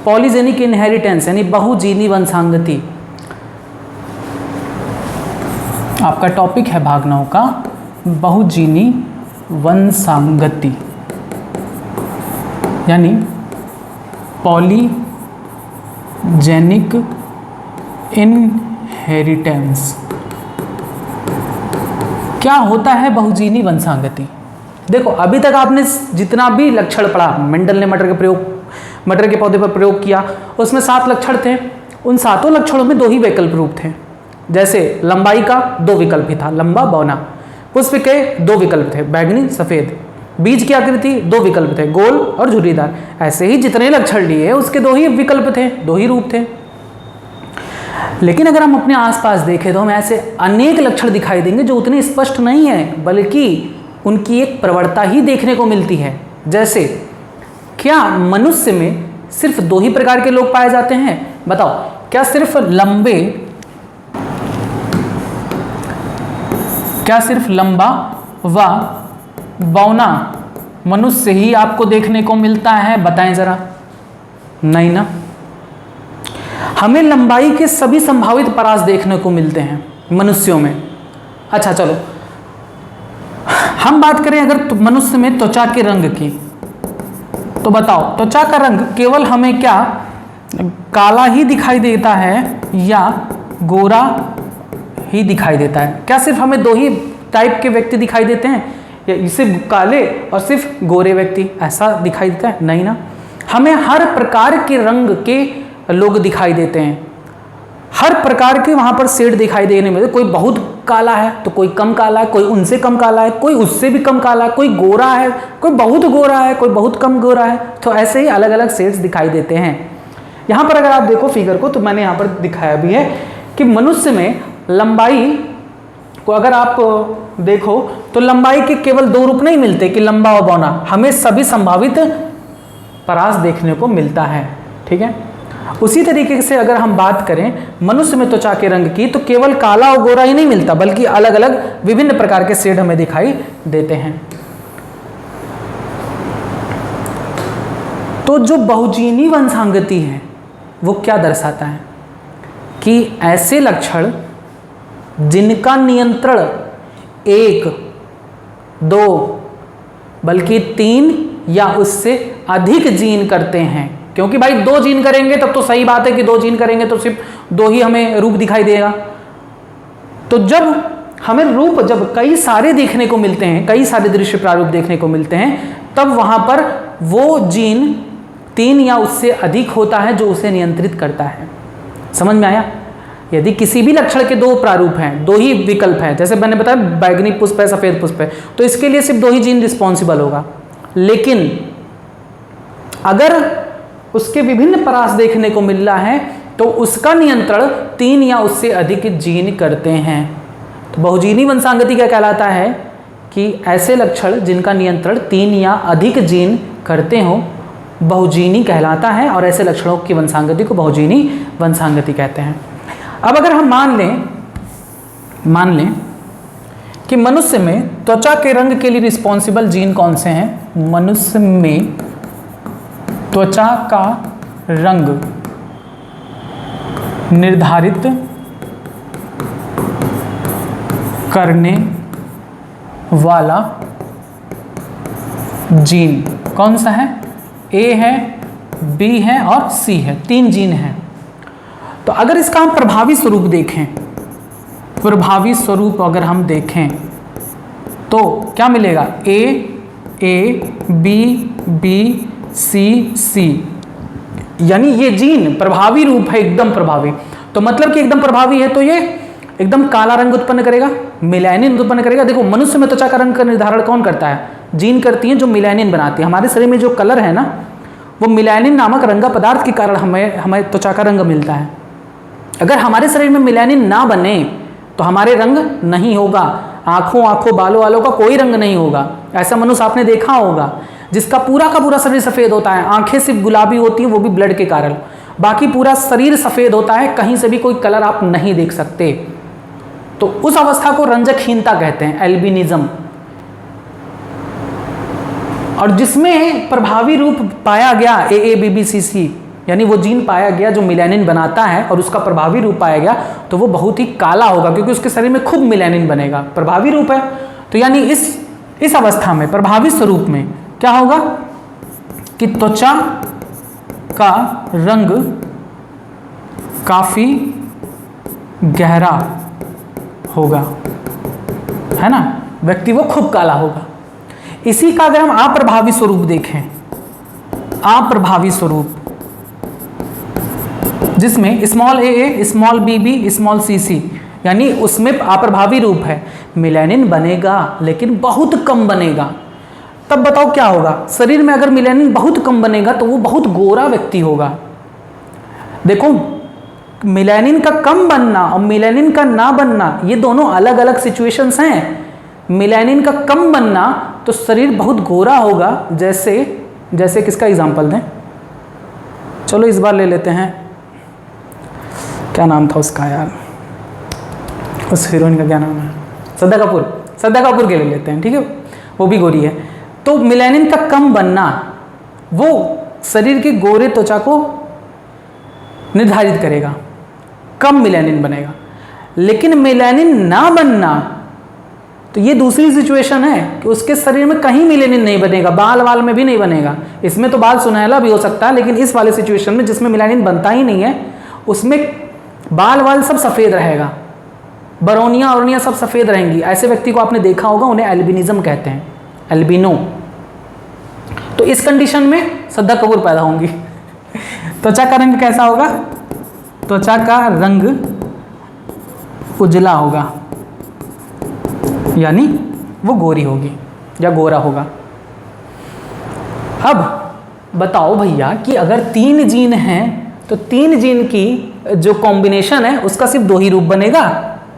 Polygenic inheritance यानी बहुजीनी वंशांगति, आपका topic है भाग 9 का बहुजीनी वंशांगति यानी पॉलीजेनिक इनहेरिटेंस। क्या होता है बहुजीनी वंशांगति? देखो अभी तक आपने जितना भी लक्षण पढ़ा, मेंडल ने मटर के पौधे पर प्रयोग किया, उसमें 7 लक्षण थे। उन 7 लक्षणों में 2 ही वैकल्पिक रूप थे। जैसे लंबाई का 2 विकल्प ही था, लंबा बौना। पुष्प के 2 विकल्प थे, बैंगनी सफेद। बीज की आकृति 2 विकल्प थे, गोल और झुर्रीदार। ऐसे ही जितने लक्षण लिए उसके 2 ही विकल्प थे, 2 ही रूप थे। लेकिन अगर हम अपने आसपास देखें तो हमें ऐसे अनेक लक्षण दिखाई देंगे जो उतने स्पष्ट नहीं है, बल्कि उनकी एक प्रवणता ही देखने को मिलती है। जैसे क्या मनुष्य में सिर्फ 2 ही प्रकार के लोग पाए जाते हैं? बताओ, क्या सिर्फ लंबा व बौना मनुष्य ही आपको देखने को मिलता है? बताएं जरा। नहीं ना, हमें लंबाई के सभी संभावित परास देखने को मिलते हैं मनुष्यों में। अच्छा चलो, हम बात करें अगर मनुष्य में त्वचा के रंग की, तो बताओ त्वचा का रंग केवल हमें क्या काला ही दिखाई देता है या गोरा ही दिखाई देता है? क्या सिर्फ हमें 2 ही टाइप के व्यक्ति दिखाई देते हैं, या सिर्फ काले और सिर्फ गोरे व्यक्ति ऐसा दिखाई देता है? नहीं ना, हमें हर प्रकार के रंग के लोग दिखाई देते हैं। हर प्रकार के वहाँ पर शेड दिखाई देने में, कोई बहुत काला है तो कोई कम काला है, कोई उनसे कम काला है, कोई उससे भी कम काला है, कोई गोरा है, कोई बहुत गोरा है, कोई बहुत कम गोरा है। तो ऐसे ही अलग अलग शेड्स दिखाई देते हैं। यहाँ पर अगर आप देखो फिगर को, तो मैंने यहाँ पर दिखाया भी है कि मनुष्य में लंबाई को अगर आप देखो तो लंबाई के केवल 2 रूप नहीं मिलते कि लंबा और बौना, हमें सभी संभावित परास देखने को मिलता है। ठीक है, उसी तरीके से अगर हम बात करें मनुष्य में त्वचा के रंग की, तो केवल काला और गोरा ही नहीं मिलता, बल्कि अलग अलग विभिन्न प्रकार के शेड हमें दिखाई देते हैं। तो जो बहुजीनी वंशांगति है वो क्या दर्शाता है कि ऐसे लक्षण जिनका नियंत्रण 1, 2 बल्कि 3 या उससे अधिक जीन करते हैं। क्योंकि भाई 2 जीन करेंगे तब तो सही बात है कि 2 जीन करेंगे तो सिर्फ 2 ही हमें रूप दिखाई देगा। तो जब हमें रूप जब कई सारे देखने को मिलते हैं, कई सारे दृश्य प्रारूप देखने को मिलते हैं, तब वहां पर वो जीन 3 या उससे अधिक होता है जो उसे नियंत्रित करता है। समझ में आया? यदि किसी भी लक्षण के 2 प्रारूप हैं, 2 ही विकल्प हैं, जैसे मैंने बताया बैंगनी पुष्प है, सफेद पुष्प है, तो इसके लिए सिर्फ 2 ही जीन रिस्पॉन्सिबल होगा। लेकिन अगर उसके विभिन्न परास देखने को मिल रहा है तो उसका नियंत्रण 3 या उससे अधिक जीन करते हैं। तो बहुजीनी वंशांगति क्या कहलाता है कि ऐसे लक्षण जिनका नियंत्रण 3 या अधिक जीन करते हो बहुजीनी कहलाता है, और ऐसे लक्षणों की वंशांगति को बहुजीनी वंशांगति कहते हैं। अब अगर हम मान लें कि मनुष्य में त्वचा के रंग के लिए रिस्पॉन्सिबल जीन कौन से हैं? मनुष्य में त्वचा का रंग निर्धारित करने वाला जीन कौन सा है? ए है, बी है और सी है, 3 जीन हैं। तो अगर इसका हम प्रभावी स्वरूप देखें, प्रभावी स्वरूप अगर हम देखें तो क्या मिलेगा? ए, बी, बी, सी, यानी ये जीन प्रभावी रूप है, एकदम प्रभावी। तो मतलब कि एकदम प्रभावी है तो ये एकदम काला रंग उत्पन्न करेगा, मिलानिन उत्पन्न करेगा। देखो मनुष्य में त्वचा का रंग का निर्धारण कौन करता है? जीन करती हैं जो मिलानिन बनाती है। हमारे शरीर में जो कलर है ना, वो मिलानिन नामक रंगा पदार्थ के कारण हमें त्वचा का रंग मिलता है। अगर हमारे शरीर में मिलानिन ना बने तो हमारे रंग नहीं होगा, आंखों बालों का कोई रंग नहीं होगा। ऐसा मनुष्य आपने देखा होगा जिसका पूरा का पूरा शरीर सफेद होता है, आंखें सिर्फ गुलाबी होती हैं, वो भी ब्लड के कारण, बाकी पूरा शरीर सफेद होता है, कहीं से भी कोई कलर आप नहीं देख सकते। तो उस अवस्था को रंजकहीनता कहते हैं, एल्बिनिज्म। और जिसमें प्रभावी रूप पाया गया ए बी बी सी सी, यानी वो जीन पाया गया जो मिलेनिन बनाता है और उसका प्रभावी रूप पाया गया, तो वो बहुत ही काला होगा क्योंकि उसके शरीर में खूब मिलेनिन बनेगा। प्रभावी रूप है तो यानी इस अवस्था में प्रभावी स्वरूप में क्या होगा कि त्वचा का रंग काफी गहरा होगा, है ना, व्यक्ति वो खूब काला होगा। इसी का अगर हम अप्रभावी स्वरूप देखें, अप्रभावी स्वरूप जिसमें small a small b small c यानी उसमें अप्रभावी रूप है, मिलेनिन बनेगा लेकिन बहुत कम बनेगा। तब बताओ क्या होगा, शरीर में अगर मिलेनिन बहुत कम बनेगा तो वो बहुत गोरा व्यक्ति होगा। देखो, मिलेनिन का कम बनना और मिलेनिन का ना बनना ये दोनों अलग अलग सिचुएशंस हैं। मिलेनिन का कम बनना तो शरीर बहुत गोरा होगा, जैसे किसका एग्जांपल दें, चलो इस बार ले लेते हैं, क्या नाम था उसका यार, उस हीरोइन का क्या नाम है, श्रद्धा कपूर के ले लेते हैं, ठीक है, वो भी गोरी है। तो मिलेनिन का कम बनना वो शरीर के गोरे त्वचा को निर्धारित करेगा, कम मिलेनिन बनेगा। लेकिन मिलेनिन ना बनना तो ये दूसरी सिचुएशन है कि उसके शरीर में कहीं मिलेनिन नहीं बनेगा, बाल में भी नहीं बनेगा। इसमें तो बाल सुनहला भी हो सकता है, लेकिन इस वाले सिचुएशन में जिसमें मिलेनिन बनता ही नहीं है उसमें बाल सब सफ़ेद रहेगा, बरौनियाँ सब सफ़ेद रहेंगी। ऐसे व्यक्ति को आपने देखा होगा, उन्हें एल्बिनिज्म कहते हैं, एल्बिनो। तो इस कंडीशन में श्रद्धा कपूर पैदा होंगी। त्वचा का रंग कैसा होगा, त्वचा का रंग उजला होगा, यानी वो गोरी होगी या गोरा होगा। अब बताओ भैया कि अगर 3 जीन हैं तो 3 जीन की जो कॉम्बिनेशन है उसका सिर्फ 2 ही रूप बनेगा,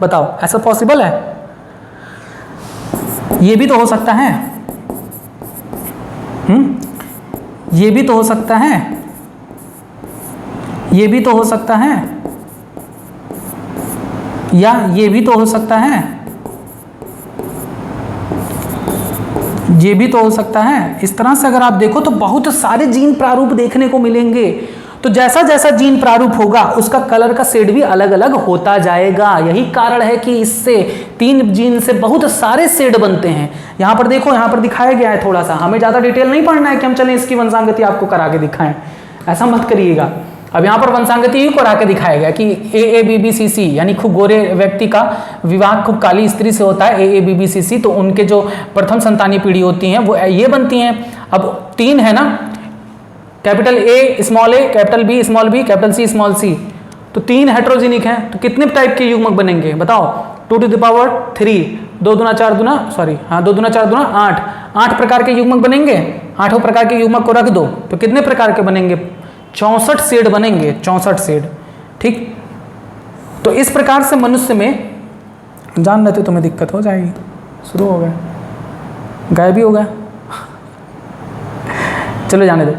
बताओ ऐसा पॉसिबल है? ये भी तो हो सकता है, ये भी तो हो सकता है, ये भी तो हो सकता है, या ये भी तो हो सकता है, ये भी तो हो सकता है। इस तरह से अगर आप देखो तो बहुत सारे जीन प्रारूप देखने को मिलेंगे। तो जैसा जैसा जीन प्रारूप होगा उसका कलर का शेड भी अलग अलग होता जाएगा। यही कारण है कि इससे 3 जीन से बहुत सारे शेड बनते हैं। यहाँ पर देखो, यहाँ पर दिखाया गया है थोड़ा सा, हमें ज़्यादा डिटेल नहीं पढ़ना है कि हम चलें इसकी वंशांगति आपको करा के दिखाएं, ऐसा मत करिएगा। अब यहाँ पर वंशांगति ही करा के दिखाया गया कि AABBCC यानी खूब गोरे व्यक्ति का विवाह खूब काली स्त्री से होता है, AABBCC, तो उनके जो प्रथम संतानी पीढ़ी होती हैं वो ये बनती हैं। अब 3 है ना, capital A small a, capital B small b, capital C small c, तो 3 हेट्रोजेनिक हैं। तो कितने टाइप के युग्मक बनेंगे बताओ? 2 to the power 3, 2 दूना 4 दूना 8 प्रकार के युग्मक बनेंगे। 8 प्रकार के युग्मक को रख दो तो कितने प्रकार के बनेंगे? 64 शेड बनेंगे, 64 शेड, ठीक। तो इस प्रकार से मनुष्य में, जान लेते तुम्हें दिक्कत हो जाएगी, शुरू हो गया, गायब भी हो गया, चलो जाने दो।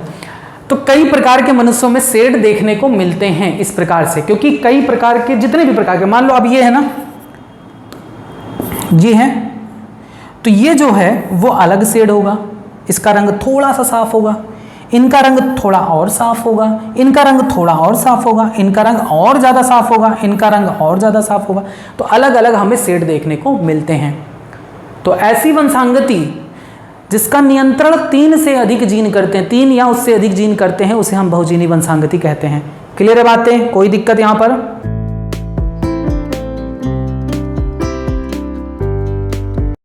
तो कई प्रकार के मनुष्यों में शेड देखने को मिलते हैं इस प्रकार से, क्योंकि कई प्रकार के, जितने भी प्रकार के, मान लो अब ये है ना, ये है, तो ये जो है वो अलग शेड होगा, इसका रंग थोड़ा सा साफ होगा, इनका रंग थोड़ा और साफ होगा, इनका रंग थोड़ा और साफ होगा, इनका रंग और ज़्यादा साफ होगा, इनका रंग और ज़्यादा साफ होगा। तो अलग अलग हमें शेड देखने को मिलते हैं। तो ऐसी वंशांगति जिसका नियंत्रण 3 से अधिक जीन करते हैं, 3 या उससे अधिक जीन करते हैं, उसे हम बहुजीनी वंशांगति कहते हैं। क्लियर है बातें? कोई दिक्कत यहाँ पर?